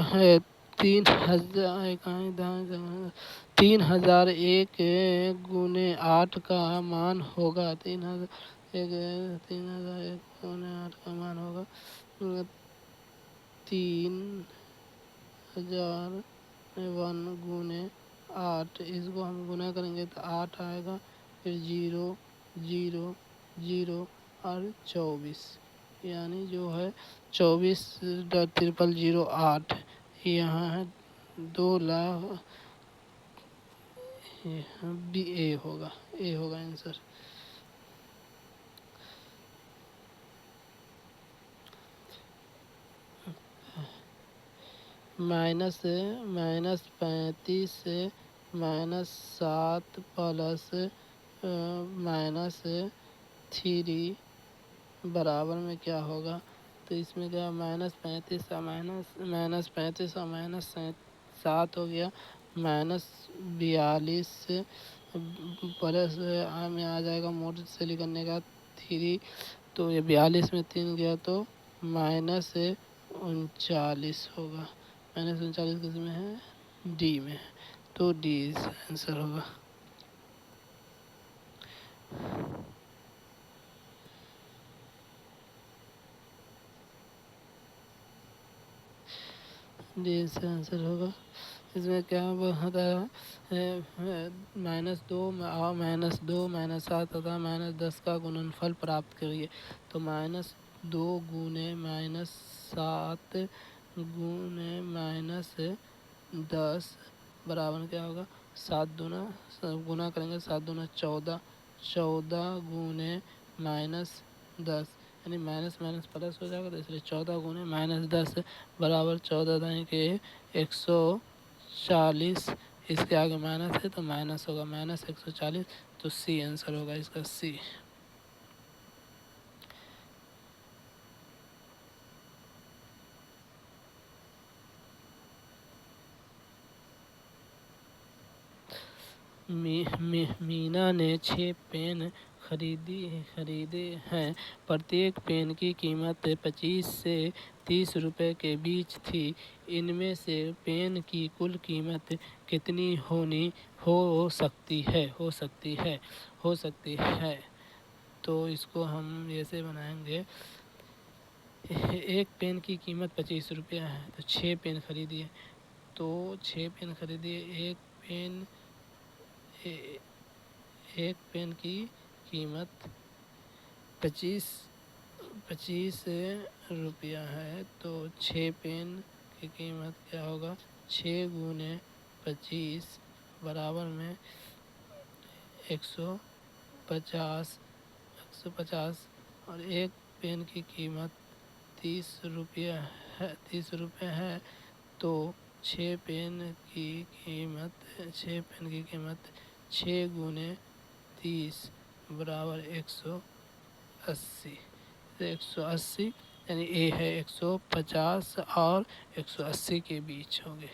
है 3001 गुने 8 का मान होगा। 3001 गुने 8 का मान होगा 3001 गुने 8, इसको हम गुना करेंगे तो 8 आएगा, फिर 0 0 0 और 24, यानी जो है 24,008 यहाँ है 2 लाख। बी ए होगा आंसर। -35 से -7 प्लस -3 बराबर में क्या होगा? तो इसमें क्या -35 और -7 हो गया, -42 प्लस में आ जाएगा मोड से लिखने का 3, तो ये 42 में 3 गया तो -39 होगा। -39 किस में है? डी में, तो डी आंसर होगा। डी इसका आंसर होगा। इसमें क्या होता है? -2 -7 तथा -10 का गुणनफल प्राप्त करिए। तो -2 गुने -7 गुने -10 बराबर क्या होगा? 7 दूना गुना करेंगे, 7 दूना 14, 14 गुने -10, यानी माइनस माइनस प्लस हो जाएगा, तो इसलिए 14 गुने -10 बराबर 14 दाएँ के 140, इसके आगे माइनस है तो माइनस होगा, -140, तो सी आंसर होगा इसका, सी। मीना ने 6 पेन खरीदे हैं। प्रत्येक पेन की कीमत 25 से 30 रुपए के बीच थी। इनमें से पेन की कुल कीमत कितनी हो सकती है। तो इसको हम ऐसे बनाएंगे, एक पेन की कीमत 25 रुपया है, तो 6 पेन खरीदिए, तो 6 पेन खरीदिए। एक पेन की कीमत 25 रुपया है, तो 6 पेन की कीमत क्या होगा? 6 गुने 25 बराबर में 150, और एक पेन की कीमत 30 रुपये है, तो 6 पेन की कीमत 6 गुने 30 बराबर 180, 180, यानी ए है 150 और 180 के बीच होंगे।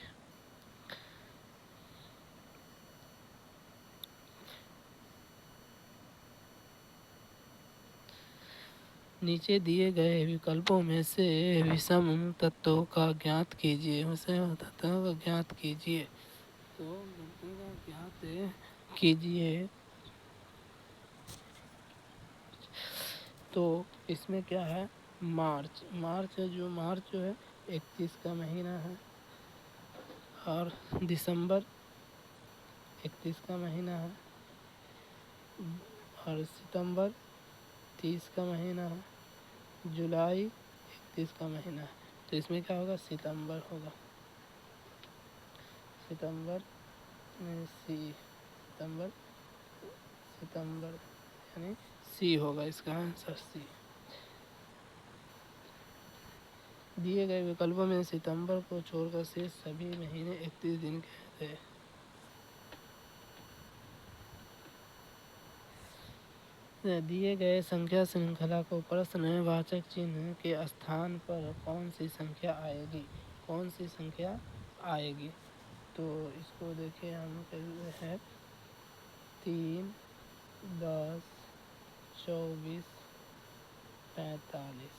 नीचे दिए गए विकल्पों में से विषम तत्वों का ज्ञात कीजिए। तो ज्ञात कीजिए। तो इसमें क्या है? मार्च जो है 31 का महीना है, और दिसंबर 31 का महीना है, और सितंबर 30 का महीना है, जुलाई 31 का महीना है। तो इसमें क्या होगा? सितंबर होगा, सितंबर यानी सी होगा इसका आंसर, सी। दिए गए विकल्पों में सितंबर को छोड़कर शेष सभी महीने 31 दिन के थे। दिए गए संख्या श्रृंखला को प्रश्नवाचक चिन्ह के स्थान पर कौन सी संख्या आएगी? तो इसको देखिए, हम कहते हैं 3, 10, 24, 45,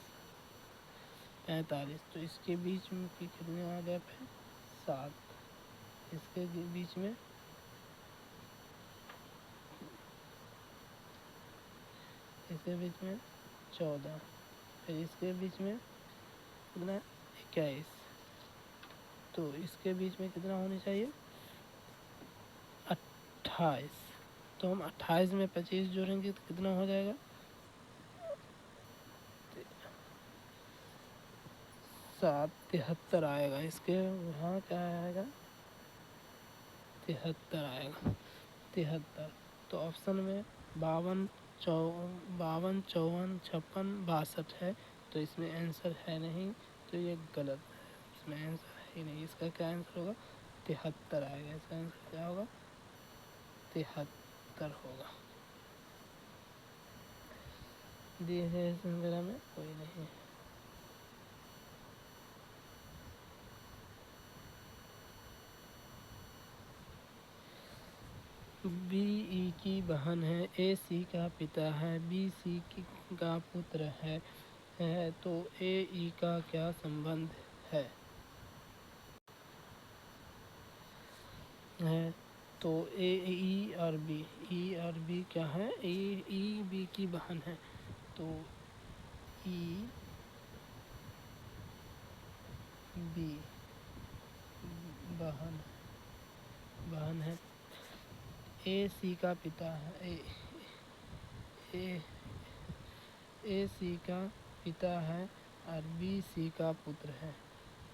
तो इसके बीच में कितने आ गैप है? 7। इसके बीच में 14, फिर इसके बीच में कितना? 21, तो इसके बीच में कितना होनी चाहिए? 28। तो हम 28 में 25 जोड़ेंगे तो कितना हो जाएगा? 73 आएगा। इसके यहाँ क्या आएगा? 73 आएगा। 73। तो ऑप्शन में 52, 54, 56 है, तो इसमें आंसर है नहीं, तो ये गलत है, इसमें आंसर है ही नहीं। इसका क्या आंसर होगा? 73 आएगा। इसका आंसर क्या होगा? 73 होगा। दिए है संग्रह में कोई नहीं। बी ई की बहन है, ए सी का पिता है, बी सी का पुत्र है, तो ए ई का क्या संबंध है? तो ए ई और बी क्या है? ई बी की बहन है, तो ई बी बहन है। ए सी का पिता है, ए सी का पिता है और बी सी का पुत्र है।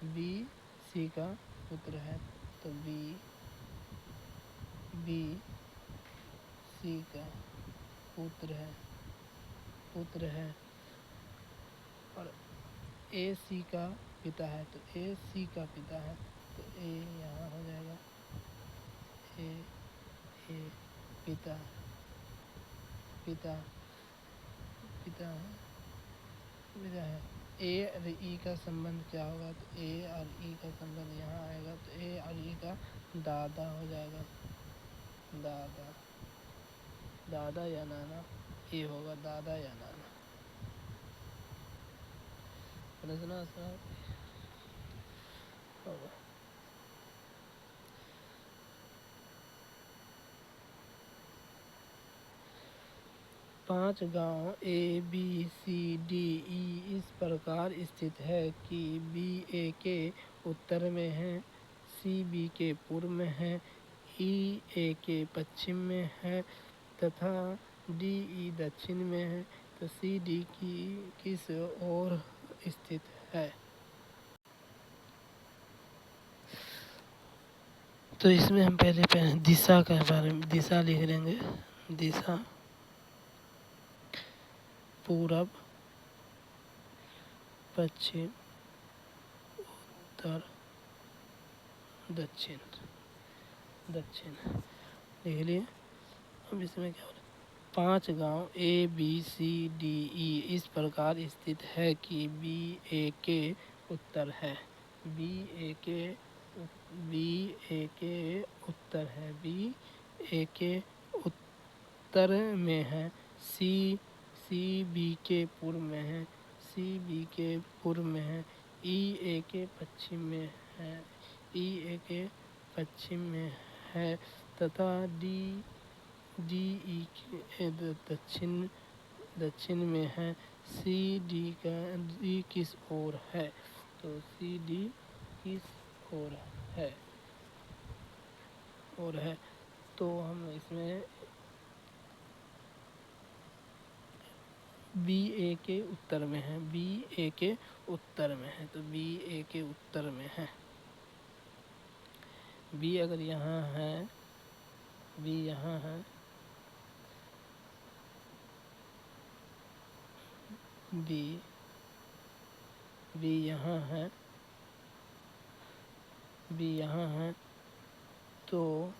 बी सी का पुत्र है, तो बी सी का पुत्र है और ए सी का पिता है, तो ए सी का पिता है, तो ए यहाँ हो जाएगा। ए पिता है। ए और ई का संबंध क्या होगा? तो ए और ई का संबंध यहाँ आएगा, तो ए और ई का दादा हो जाएगा। दादा या नाना, ये होगा दादा या नाना। समझना होगा। 5 गांव ए बी सी डी ई इस प्रकार स्थित है कि बी ए के उत्तर में है, सी बी के पूर्व में है, ई ए के पश्चिम में है तथा डी ई दक्षिण में है, तो सी डी की किस ओर स्थित है? तो इसमें हम पहले दिशा के बारे में दिशा लिख लेंगे। दिशा पूरब, पश्चिम, उत्तर, दक्षिण लिख लिए। अब इसमें क्या हो रहा है? 5 गांव ए बी सी डी ई इस प्रकार स्थित है कि बी ए के उत्तर है, बी ए के उत्तर है, बी ए के उत्तर में है, सी बी के पूर्व में है, सी बी के पूर्व में है, ई ए के पश्चिम में है, ई ए के पश्चिम में है तथा डी ई के दक्षिण में है। सी डी किस ओर है? तो सी डी किस ओर है? तो हम इसमें बी ए के उत्तर में है, बी ए के उत्तर में है, तो बी ए के उत्तर में है। बी अगर यहाँ है, बी यहाँ है, बी यहाँ है, बी यहाँ है, तो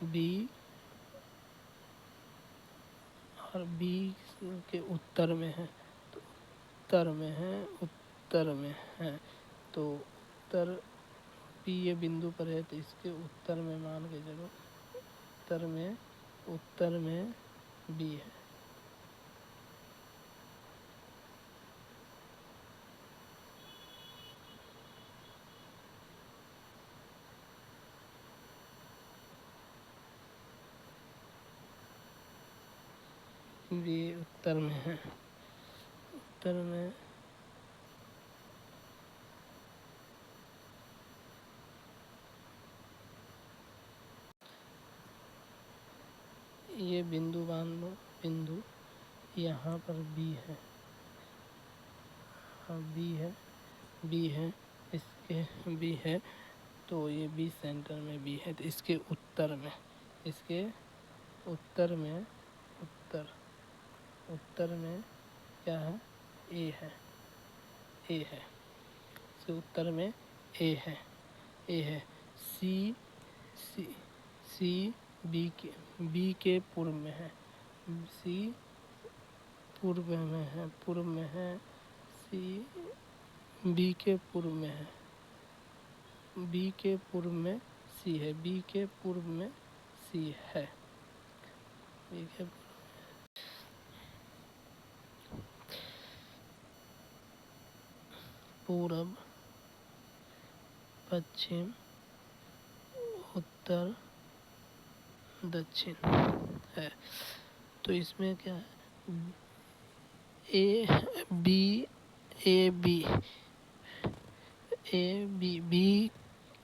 बी और बी के उत्तर में है, तो उत्तर में है, तो उत्तर पी ये बिंदु पर है, तो इसके उत्तर में मान के चलो, उत्तर में बी है। बी उत्तर में है, उत्तर में ये बिंदु मान लो, बिंदु यहाँ पर बी है, हाँ बी है, इसके बी है, तो ये बी सेंटर में बी है, तो इसके उत्तर में उत्तर में क्या है, ए है, इसके उत्तर में ए है। सी बी के पूर्व में है, सी पूर्व में है, सी बी के पूर्व में है, बी के पूर्व में सी है, बी के पूर्व में सी है, बी के पूर्व, पश्चिम, उत्तर, दक्षिण है। तो इसमें क्या है, ए बी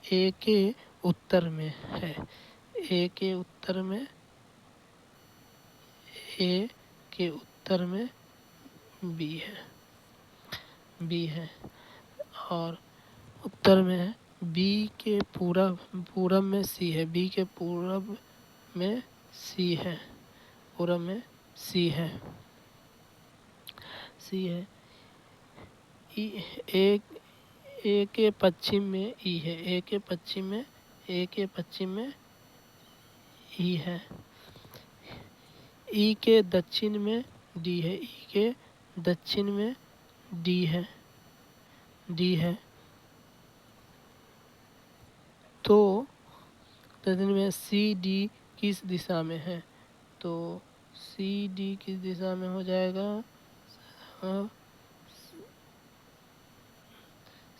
ए के उत्तर में है, ए के उत्तर में बी है, और उत्तर में है, बी के पूरब में सी है, बी के पूरब में सी है, ए के पश्चिम में ई है, ए के पश्चिम में ई है, ई के दक्षिण में डी है, ई के दक्षिण में डी है। तो दक्षिण में सी डी किस दिशा में है, तो सी डी किस दिशा में हो जाएगा,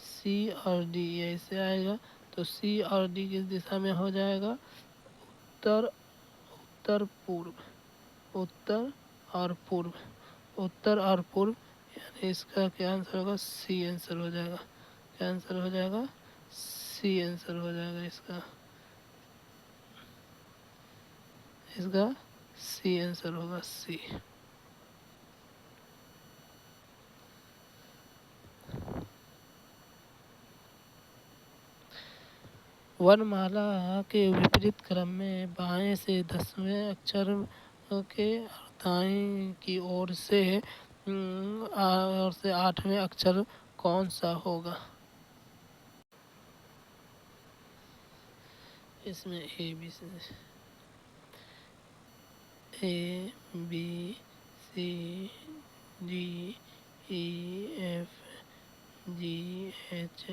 सी और डी ऐसे आएगा, तो सी और डी किस दिशा में हो जाएगा, उत्तर और पूर्व, यानी इसका क्या आंसर होगा, सी आंसर हो जाएगा, क्या आंसर हो जाएगा, सी आंसर हो जाएगा इसका सी आंसर होगा, सी। वर्णमाला के विपरीत क्रम में बाएं से 10वें अक्षर के दाएं की ओर से 8वें अक्षर कौन सा होगा। इसमें A B C D E F G H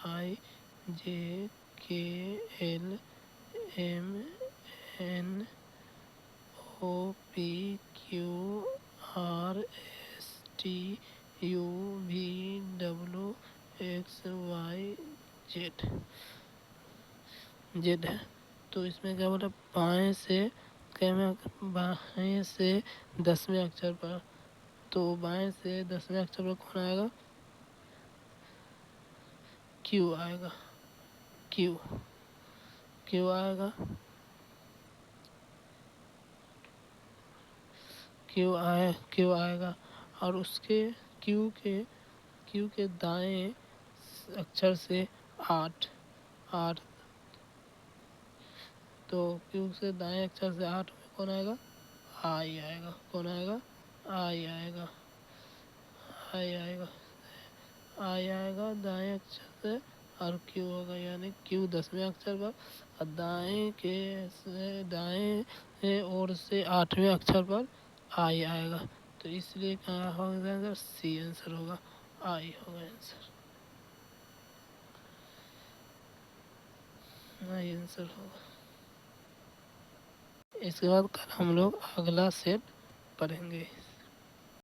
I J K L M N O P Q R S T U V W X Y Z है। तो इसमें क्या बोला, बाएं से 10वें अक्षर पर, तो बाएं से 10वें अक्षर पर कौन आएगा, क्यू आएगा, क्यू आएगा, और उसके क्यू के दाएं अक्षर से 8, तो क्यू से दाएं अक्षर से 8 में कौन आएगा, आई आएगा, कौन आएगा, आई आएगा दाएं अक्षर से, और क्यू होगा, यानी क्यू 10वें अक्षर पर, और दाएं ओर से 8वें अक्षर पर आई आएगा, तो इसलिए क्या होगा आंसर, सी आंसर होगा, आई होगा आंसर, आई आंसर होगा। इसके बाद कल हम लोग अगला सेट पढ़ेंगे।